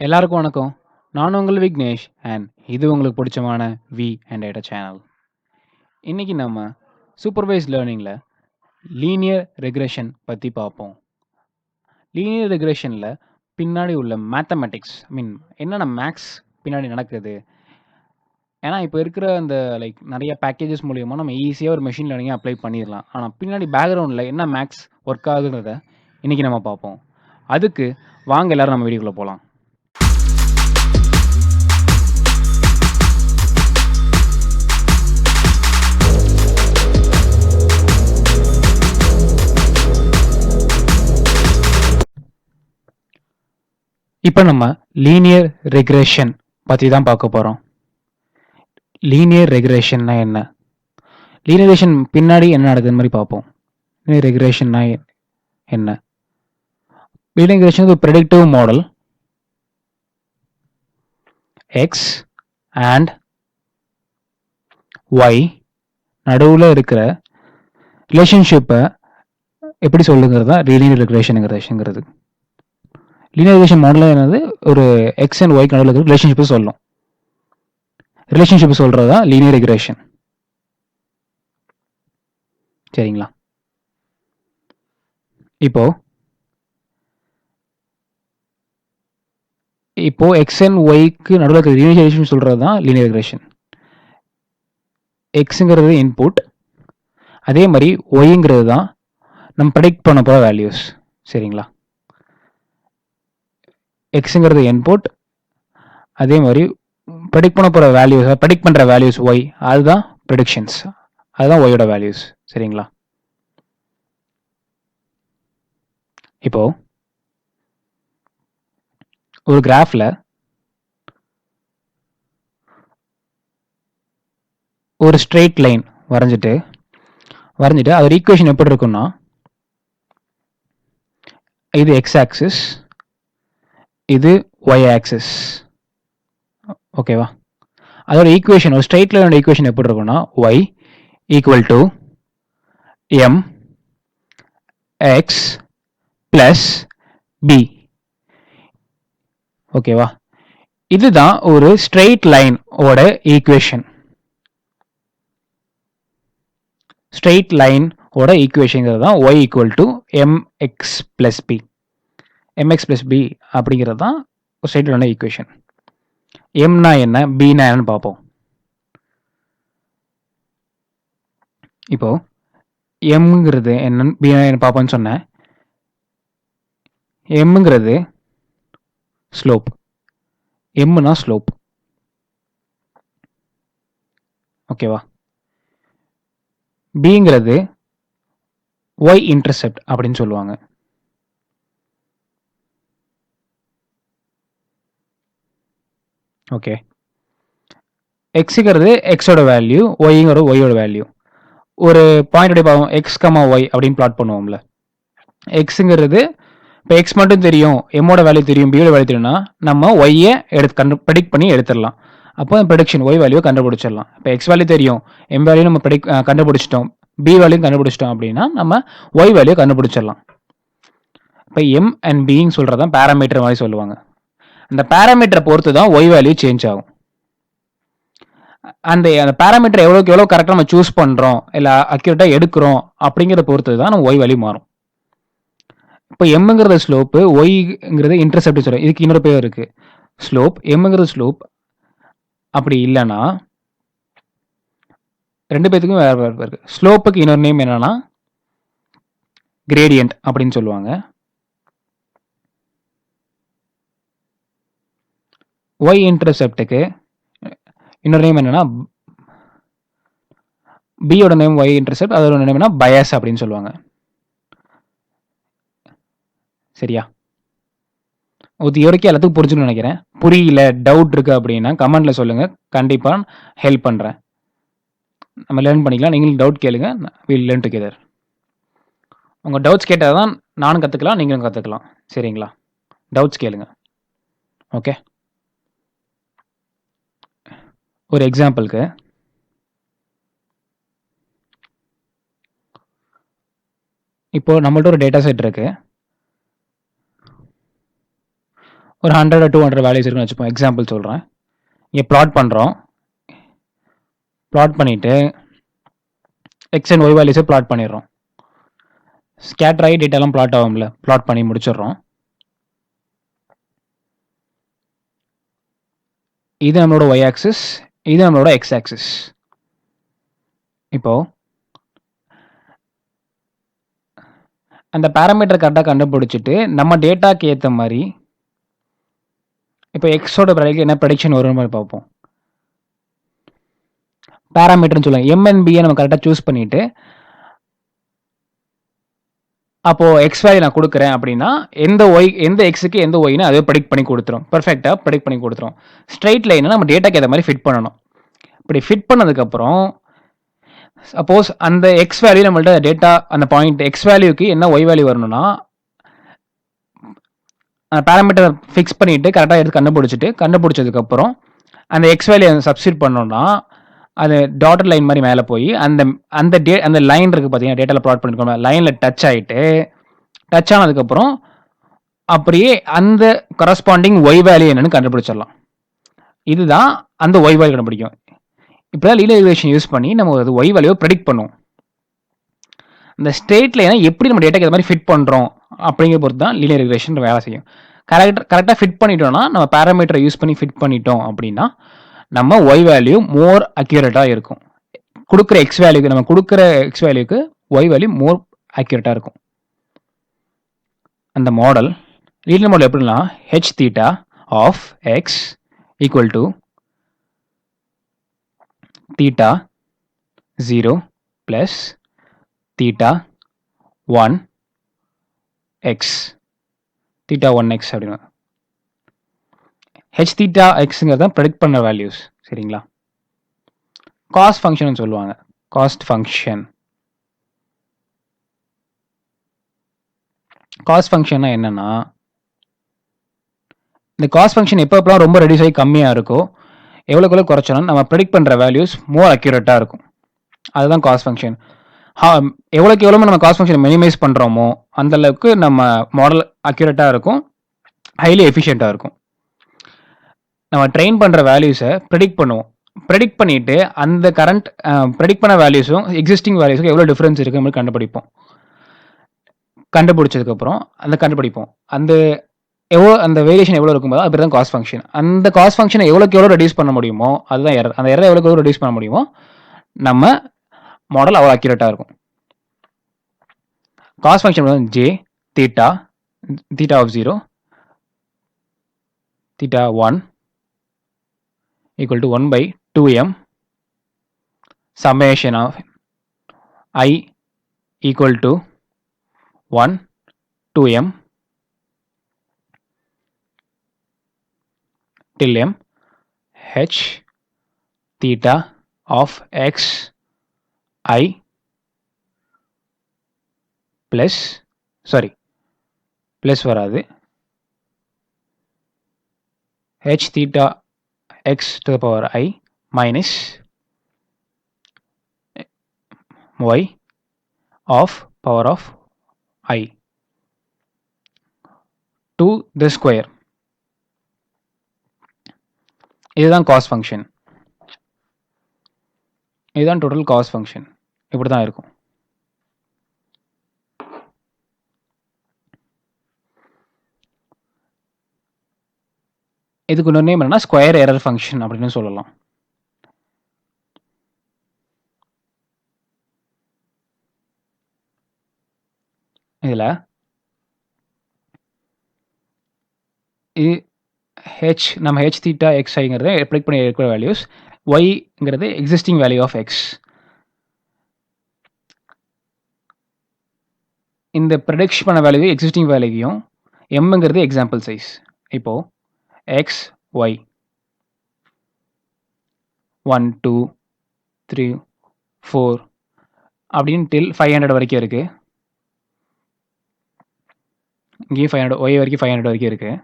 எல்லாருக்கும் வணக்கம். நான் உங்கள் விக்னேஷ் அண்ட் இது உங்களுக்கு பிடிச்சமான வி அண்ட் டேட்டா சேனல். இன்னைக்கு நம்ம சூப்பர்வைஸ்ட் லேர்னிங்ல லீனியர் ரெக்ரெஷன் பத்தி பார்ப்போம். லீனியர் ரெக்ரெஷன்ல பின்னாடி உள்ள மேத்தமேட்டிக்ஸ் என்னென்ன மேக்ஸ் பின்னாடி நடக்குது. ஏன்னா இப்போ இருக்கிற அந்த நிறைய பேக்கேஜஸ் மூலியமா நம்ம ஈஸியா ஒரு மெஷின் லேர்னிங்கை அப்ளை பண்ணிடலாம். ஆனா பின்னாடி பேக்ரவுண்ட்ல என்ன மேக்ஸ் ஒர்க் ஆகுதுன்றத இன்னைக்கு நம்ம பார்ப்போம். அதுக்கு வாங்க எல்லாரும் நம்ம வீடியோக்குள்ள போலாம். இப்போ நம்ம லீனியர் ரெக்ரெஷன் பற்றி தான் பார்க்க போகிறோம். லீனியர் ரெக்ரெஷன்னா என்ன, லீனியர் ரெக்ரெஷன் பின்னாடி என்ன நடக்குதுன்னு மாதிரி பார்ப்போம். லீனியர் ரெக்ரெஷன்னா என்ன? லீனியர் ரெக்ரெஷன் ஒரு predictive model X and Y நடுவில் இருக்கிற ரிலேஷன்ஷிப்பை எப்படி சொல்லுங்கிறது தான் லீனியர் ரெக்ரெஷனுங்கிறது. லீனியர் ரெக்ரெஷன் மாடல் என்னது, ஒரு எக்ஸ் அண்ட் ஒய்க்கு நடுவில் இருக்கிற ரிலேஷன்ஷிப்பை சொல்லும். ரிலேஷன்ஷிப் சொல்றது தான் லீனியர் ரெக்ரெஷன். சரிங்களா? இப்போ எக்ஸ் அண்ட் ஒய்க்கு நடுவில் இருக்கிற லீனியர் ரிலேஷன் சொல்றது தான் லீனியர் ரெக்ரெஷன். எக்ஸுங்கிறது இன்புட், அதே மாதிரி ஒய்ங்கிறது தான் நம்ம ப்ரெடிக்ட் பண்ண போகிற வேல்யூஸ். சரிங்களா? எக்ஸுங்கிறது இன்புட், அதே மாதிரி ப்ரெடிக்ட் பண்ண போகிற வேல்யூஸ், ப்ரெடிக்ட் பண்ணுற வேல்யூஸ் ஒய், அதுதான் ப்ரெடிக்ஷன்ஸ், அதுதான் ஒய்யோட வேல்யூஸ். சரிங்களா? இப்போ ஒரு கிராஃப்ல ஒரு ஸ்ட்ரெயிட் லைன் வரைஞ்சிட்டு அதோட ஈக்குவேஷன் எப்படி இருக்குன்னா, இது எக்ஸ் ஆக்சிஸ், இது ஒய் ஆக்சிஸ். ஓகேவா? அதோட ஈக்குவேஷன், ஒரு ஸ்ட்ரெயிட் லைனோட ஈக்குவேஷன் எப்படி இருக்குன்னா, Y equal to M X plus B. ஓகேவா? இதுதான் ஒரு ஸ்ட்ரெயிட் லைன் ஓட ஈக்குவேஷன். ஸ்ட்ரெயிட் லைன் ஓட ஈக்குவேஷன் தான் Y equal to M X plus B. M X plus B அப்படிங்கிறது தான் ஒரு ஸ்ட்ரெயிட் லைனோட ஈக்குவேஷன். எம்னா என்ன, பினா என்னன்னு பார்ப்போம். இப்போ எம்ங்கிறது என்னன்னு பினா என்ன பார்ப்போம்னு சொன்னேன். எம்ங்கிறது ஸ்லோப், எம்னா ஸ்லோப். ஓகேவா? பிங்கிறது ஒய் இன்டர்செப்ட் அப்படின்னு சொல்லுவாங்க. ஓகே. எக்ஸுங்கிறது எக்ஸோட வேல்யூ, ஒய்ங்கிறது ஒய்யோட வேல்யூ. ஒரு பாயிண்ட் பார்ப்போம், எக்ஸ் கமா ஒய் அப்படின்னு பிளாட் பண்ணுவோம்ல. எக்ஸுங்கிறது இப்போ எக்ஸ் மட்டும் தெரியும், எம்மோட வேல்யூ தெரியும், பியோட வேல்யூ தெரியும்னா நம்ம ஒய்யை ப்ரெடிக்ட் பண்ணி எடுத்துடலாம். அப்போ ப்ரெடிக்ஷன் ஒய் வேல்யூ கண்டுபிடிச்சிடலாம். இப்போ எக்ஸ் வேல்யூ தெரியும், எம் வேல்யூ நம்ம கண்டுபிடிச்சிட்டோம், பி வேல்யூ கண்டுபிடிச்சிட்டோம் அப்படின்னா நம்ம ஒய் வேல்யூ கண்டுபிடிச்சிடலாம். இப்போ எம் அண்ட் பின்னு சொல்றதான் பேராமீட்டர் மாதிரி சொல்லுவாங்க. அந்த பேராமீட்டரை பொறுத்து தான் ஒய் வேல்யூ சேஞ்ச் ஆகும். அந்த பேராமீட்டர் எவ்வளோக்கு எவ்வளோ கரெக்டாக நம்ம சூஸ் பண்ணுறோம், இல்லை அக்யூரேட்டாக எடுக்கிறோம் அப்படிங்கிறத பொறுத்து தான் நம்ம ஒய் வேல்யூ மாறும். இப்போ எம்ங்கிறது ஸ்லோப்பு, ஒய்ங்கிறது இன்டர்செப்ட் சொல்கிறோம். இதுக்கு இன்னொரு பேர் இருக்குது, ஸ்லோப். எம்ங்கிறது ஸ்லோப். அப்படி இல்லைன்னா ரெண்டு பேத்துக்கும் வேறு வேறு இருக்கு. ஸ்லோப்புக்கு இன்னொரு நேம் என்னன்னா கிரேடியன்ட் அப்படின்னு சொல்லுவாங்க. ஒய் இன்டர்செப்டுக்கு இன்னொரு நேம் என்னன்னா, பியோட நேம் ஒய் இன்டர்செப்ட், அதோட நேம் என்ன பயாஸ் அப்படின்னு சொல்லுவாங்க. சரியா? இது வரைக்கும் எல்லாத்துக்கும் புரிஞ்சுன்னு நினைக்கிறேன். புரியல, டவுட் இருக்கு அப்படின்னா கமெண்ட்ல சொல்லுங்க, கண்டிப்பா ஹெல்ப் பண்றேன். நம்ம லேர்ன் பண்ணிக்கலாம். நீங்களும் டவுட் கேளுங்க, வில் லேர்ன் டுகெதர். உங்க டவுட்ஸ் கேட்டால் தான் நானும் கற்றுக்கலாம், நீங்களும் கற்றுக்கலாம். சரிங்களா? டவுட்ஸ் கேளுங்க. ஓகே. ஒரு எக்ஸாம்பிளுக்கு, இப்போ நம்மள்ட்ட ஒரு டேட்டா செட் இருக்கு. ஒரு 100 200 வேல்யூஸ் இருக்குன்னு வச்சுப்போம். எக்ஸாம்பிள் சொல்கிறேன். இங்கே ப்ளாட் பண்ணுறோம். ப்ளாட் பண்ணிவிட்டு எக்ஸ் அண்ட் ஒய் வேல்யூஸை ப்ளாட் பண்ணிடுறோம். ஸ்கேட்டர் ஆகி டேட்டாலாம் ப்ளாட் ஆகும்ல, ப்ளாட் பண்ணி முடிச்சிடுறோம். இது நம்மளோட ஒய் ஆக்சிஸ், இது நம்மளோட எக்ஸ் ஆக்சிஸ். இப்போது அந்த பேராமீட்டர் கரெக்டாக கண்டுபிடிச்சிட்டு நம்ம டேட்டாக்கு ஏற்ற மாதிரி இப்போ எக்ஸோட ப்ரெடிக்ட் என்ன ப்ரெடிக்ஷன் வரும்னு மாதிரி பார்ப்போம். பேராமீட்டர்னு சொல்லுவாங்க. எம்என்பியை நம்ம கரெக்டாக சூஸ் பண்ணிவிட்டு அப்போது எக்ஸ் வேல்யூ நான் கொடுக்குறேன் அப்படின்னா எந்த எக்ஸுக்கு எந்த ஒய்னு அதை ப்ரெடிக்ட் பண்ணி கொடுத்துரும். பர்ஃபெக்டாக ப்ரெடிக்ட் பண்ணி கொடுத்துரும். ஸ்ட்ரைட் லைனை நம்ம டேட்டாக்கு ஏற்ற மாதிரி ஃபிட் பண்ணணும். இப்படி ஃபிட் பண்ணதுக்கப்புறம் சப்போஸ் அந்த எக்ஸ் வேல்யூ நம்மள்ட்ட டேட்டா அந்த பாயிண்ட் எக்ஸ் வேல்யூக்கு என்ன ஒய் வேல்யூ வரணும்னா அந்த பேராமீட்டர் ஃபிக்ஸ் பண்ணிவிட்டு கரெக்டாக எடுத்து கண்டுபிடிச்சதுக்கப்புறம் அந்த எக்ஸ் வேல்யூ சப்ஸ்டியூட் பண்ணோம்னா அது டாட்டர் லைன் மாதிரி மேலே போய் அந்த லைன் இருக்குது பார்த்தீங்கன்னா டேட்டாவில் ப்ளாட் பண்ணிருக்கோம், லைனில் டச் ஆனதுக்கப்புறம் அப்படியே அந்த கரஸ்பாண்டிங் ஒய் வேல்யூ என்னன்னு கண்டுபிடிச்சிடலாம். இதுதான் அந்த ஒய் வேல்யூ கண்டுபிடிக்கும். இப்போ தான் லீனியர் ரிக்ரெஷன் யூஸ் பண்ணி நம்ம அது ஒய் வேல்யூவை ப்ரெடிக்ட் பண்ணுவோம். அந்த ஸ்ட்ரெயிட் லைனை எப்படி நம்ம டேட்டாக்கு ஏற்ற மாதிரி ஃபிட் பண்ணுறோம் அப்படிங்கிற பொறுத்து தான் லீனியர் ரிக்ரெஷன் வேலை செய்யும். கரெக்டாக ஃபிட் பண்ணிட்டோம்னா நம்ம பேராமீட்டரை யூஸ் பண்ணி ஃபிட் பண்ணிட்டோம் அப்படின்னா நம்ம ஒய் வேல்யூ மோர் அக்யூரேட்டாக இருக்கும். கொடுக்குற எக்ஸ் வேல்யூக்கு ஒய் வேல்யூ மோர் அக்யூரேட்டாக இருக்கும். அந்த மாடல் லீனியர் மாடல் எப்படின்னா H theta of X equal to theta 0 plus theta 1 X theta 1 X அப்படின்னு. ஹெச் தீட்டா எக்ஸுங்கிறது தான் ப்ரெடிக்ட் பண்ண வேல்யூஸ். சரிங்களா? காஸ்ட் ஃபங்க்ஷன் சொல்லுவாங்க. காஸ்ட் ஃபங்க்ஷன்னா என்னன்னா இந்த காஸ்ட் ஃபங்க்ஷன் எப்போலாம் ரொம்ப ரெடியூஸ் ஆகி கம்மியாக இருக்கோ எவ்வளோக்கு குறைச்சோன்னா நம்ம ப்ரெடிக்ட் பண்ணுற வேல்யூஸ் மோர் அக்யூரேட்டாக இருக்கும். அதுதான் காஸ்ட் ஃபங்க்ஷன். எவ்வளோக்கு எவ்வளோ நம்ம காஸ்ட் ஃபங்க்ஷன் மினிமைஸ் பண்ணுறோமோ அந்தளவுக்கு நம்ம மாடல் அக்யூரேட்டாக இருக்கும், ஹைலி எஃபிஷியண்ட்டாக இருக்கும். நம்ம ட்ரெயின் பண்ணுற வேல்யூஸை ப்ரெடிக்ட் பண்ணுவோம். ப்ரெடிக்ட் பண்ணிவிட்டு அந்த ப்ரெடிக்ட் பண்ண வேல்யூஸும் எக்ஸிஸ்டிங் வேல்யூஸுக்கும் எவ்வளோ டிஃப்ரென்ஸ் இருக்குது நம்ம கண்டுபிடிப்போம். கண்டுபிடிச்சதுக்கப்புறம் கண்டுபிடிப்போம் அந்த வேரியேஷன் எவ்வளோ இருக்கும்போது அப்படி தான் காஸ்ட் ஃபங்க்ஷன். அந்த காஸ்ட் ஃபங்க்ஷனை எவ்வளோக்கு எவ்வளோ ரெடியூஸ் பண்ண முடியுமோ அதுதான் எரர். அந்த எரரை எவ்வளோக்கு எவ்வளோ ரெடியூஸ் பண்ண முடியுமோ நம்ம மாடல் அவ்வளோ அக்யூரேட்டாக இருக்கும். காஸ்ட் ஃபங்க்ஷன் வந்து J theta of 0 theta 1 equal to 1 by 2m summation of I equal to 1 2m till m h theta of x I plus வராது h theta x to the power I minus y of power of I to the square. இதுதான் cost function. இதுதான் total cost function. இப்படி தான் இருக்கும். இதுக்கு இன்னொரு name என்னன்னா square error function அப்படின்னு சொல்லலாம். இதில் நம்ம ஹெச் தீட்டா எக்ஸ் ஐங்கிறத ப்ரெடிக்ட் பண்ணி இருக்கிற வேல்யூஸ், ஒய்ங்கிறது எக்ஸிஸ்டிங் வேல்யூ ஆஃப் எக்ஸ். இந்த ப்ரெடிக்ஷன் பண்ண வேல்யூ எக்ஸிஸ்டிங் வேல்யூவையும் எம்ங்கிறது எக்ஸாம்பிள் சைஸ். இப்போது எக்ஸ் ஒய் 1 2 3 4 அப்படின்னு டில் 500 வரைக்கும் இருக்குது. இங்கேயும் 500, ஒய் வரைக்கும் 500 வரைக்கும் இருக்குது.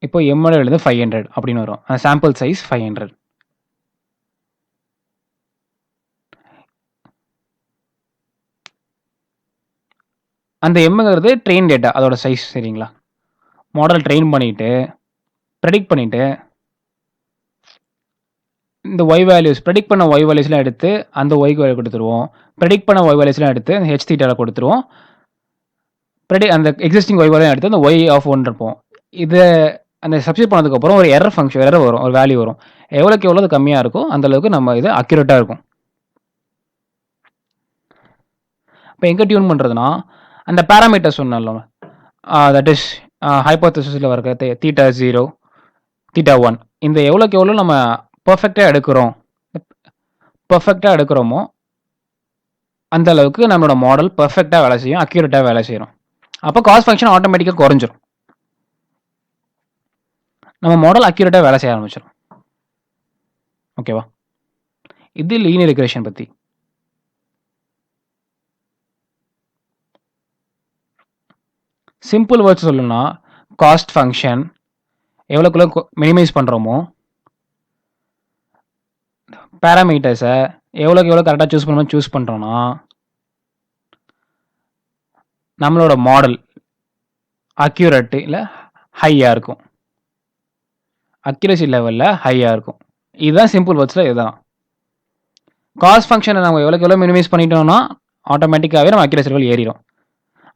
இப்போ எம்மோட எழுது 500 அப்படின்னு வரும். Sample size 500. அந்த எம்ங்கிறது ட்ரெயின் டேட்டா, அதோட சைஸ். சரிங்களா? மாடல் ட்ரெயின் பண்ணிட்டு ப்ரெடிக்ட் பண்ணிட்டு இந்த ஒய் வேல்யூஸ் ப்ரெடிக்ட் பண்ண ஒய் வேல்யூஸ்லாம் எடுத்து அந்த ஒய்க்கு வேல்யூ கொடுத்துருவோம். ப்ரெடிக்ட் பண்ண ஒய் வேல்யூஸ்லாம் எடுத்து அந்த ஹெச் தீட்டாவில் கொடுத்துருவோம். அந்த எக்ஸிஸ்டிங் ஒய் வேல்யூ எடுத்து அந்த ஒய் ஆஃப் ஒன் இருப்போம். இதை அந்த சப்ஸ்டிட் பண்ணதுக்கப்புறம் ஒரு எரர் ஃபங்க்ஷன் எரர் வரும், ஒரு வேல்யூ வரும். எவ்வளோக்கு எவ்வளோ கம்மியாக இருக்கோ அந்த அளவுக்கு நம்ம இது அக்யூரேட்டாக இருக்கும். இப்போ எங்கே டியூன் பண்ணுறதுனா அந்த பேராமீட்டர் சொன்னால தட் இஸ் ஹைப்போதசிஸில் வர தீட்டா 0 தீட்டா 1 இந்த எவ்வளோக்கு எவ்வளோ நம்ம பர்ஃபெக்டாக எடுக்கிறோமோ அந்த அளவுக்கு நம்மளோட மாடல் பர்ஃபெக்டாக வேலை செய்யும், அக்யூரேட்டாக வேலை செய்யும். அப்போ காஸ்ட் ஃபங்க்ஷன் ஆட்டோமேட்டிக்காக குறைஞ்சிரும், நம்ம மாடல் அக்யூரேட்டாக வேலை செய்ய ஆரம்பிச்சிடும். ஓகேவா? இது லீனியர் ரெக்ரெஷன் பற்றி. சிம்பிள் வேர்ட்ஸ் சொல்லணும்னா காஸ்ட் ஃபங்க்ஷன் எவ்வளோக்குள்ள மினிமைஸ் பண்ணுறோமோ, பேராமீட்டர்ஸை எவ்வளோக்கு எவ்வளோ கரெக்டாக சூஸ் பண்ணுறோன்னா நம்மளோட மாடல் அக்யூரேட்டு இல்லை ஹையாக இருக்கும், அக்யூரசி லெவலில் ஹையாக இருக்கும். இதுதான் சிம்பிள் வேர்ட்ஸில் இதுதான். காஸ்ட் ஃபங்க்ஷனை நம்ம எவ்வளோக்கு எவ்வளோ மினிமைஸ் பண்ணிட்டோம்னா ஆட்டோமேட்டிக்காகவே நம்ம அக்யூரசி லெவல் ஏறிடும்.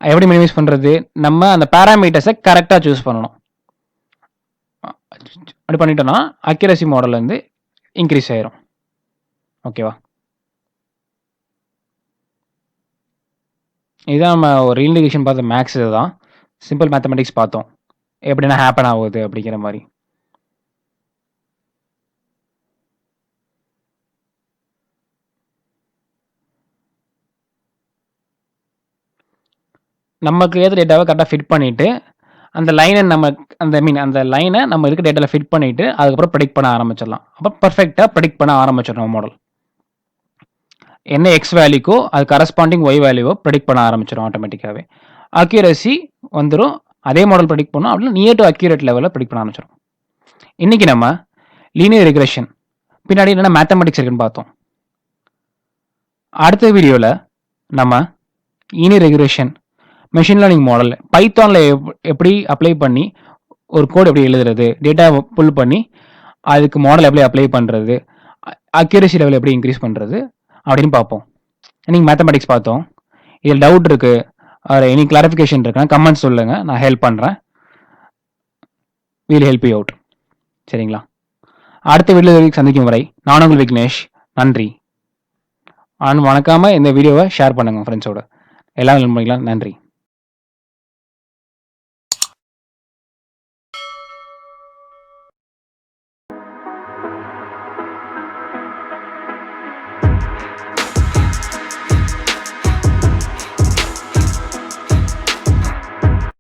எப்படி மினிமைஸ் பண்ணுறது? நம்ம அந்த பேராமீட்டர்ஸை கரெக்டாக சூஸ் பண்ணணும். அப்படி பண்ணிட்டோம்னா அக்யூரசி மாடல் வந்து இன்க்ரீஸ் ஆயிரும். ஓகேவா? இதுதான் நம்ம ஒரு ரீஇன்டிகேஷன் பார்த்த மேக்ஸ். இதுதான் சிம்பிள் மேத்தமெட்டிக்ஸ் பார்த்தோம், எப்படின்னா ஹேப்பன் ஆகுது அப்படிங்கிற மாதிரி. நமக்கு ஏற்ற டேட்டாவை கரெக்டாக ஃபிட் பண்ணிவிட்டு அந்த லைனை அந்த லைனை நம்ம இருக்க டேட்டாவில் ஃபிட் பண்ணிவிட்டு அதுக்கப்புறம் ப்ரெடிக்ட் பண்ண ஆரம்பிச்சிடலாம். அப்போ பர்ஃபெக்டாக ப்ரெடிக்ட் பண்ண ஆரம்பிச்சிடணும். மாடல் என்ன எக்ஸ் வேல்யூக்கோ அது கரஸ்பாண்டிங் ஒய் வேல்யூவோ ப்ரெடிக்ட் பண்ண ஆரம்பிச்சிடும் ஆட்டோமேட்டிக்காகவே. அக்யூரசி வந்துடும். அதே மாடல் ப்ரெடிக்ட் பண்ணோம் அப்படின்னா நியர் டு அக்யூரேட் லெவலில் ப்ரெடிக்ட் பண்ண ஆரம்பிச்சிடும். இன்றைக்கி நம்ம லீனியர் ரெக்ரெஷன் பின்னாடி என்னென்ன மேத்தமெட்டிக்ஸ் இருக்குன்னு பார்த்தோம். அடுத்த வீடியோவில் நம்ம linear regression machine learning model பைத்தானில் எப்படி அப்ளை பண்ணி ஒரு கோட் எப்படி எழுதுறது, டேட்டா புல் பண்ணி அதுக்கு மாடல் எப்படி அப்ளை பண்ணுறது, அக்யூரசி லெவல் எப்படி இன்க்ரீஸ் பண்ணுறது அப்படின்னு பார்ப்போம். இன்னைக்கு மேத்தமெட்டிக்ஸ் பார்த்தோம். இதில் டவுட் இருக்குது, அதில் எனி கிளாரிஃபிகேஷன் இருக்குன்னா கமெண்ட்ஸ் சொல்லுங்கள், நான் ஹெல்ப் பண்ணுறேன். We'll help you out. சரிங்களா? அடுத்த வீடியோ சந்திக்கும் வரை நான் உங்கள் விக்னேஷ். நன்றி. மறக்காமல் இந்த வீடியோவை ஷேர் பண்ணுங்கள் ஃப்ரெண்ட்ஸோட. எல்லாம் நண்பர்களா. நன்றி.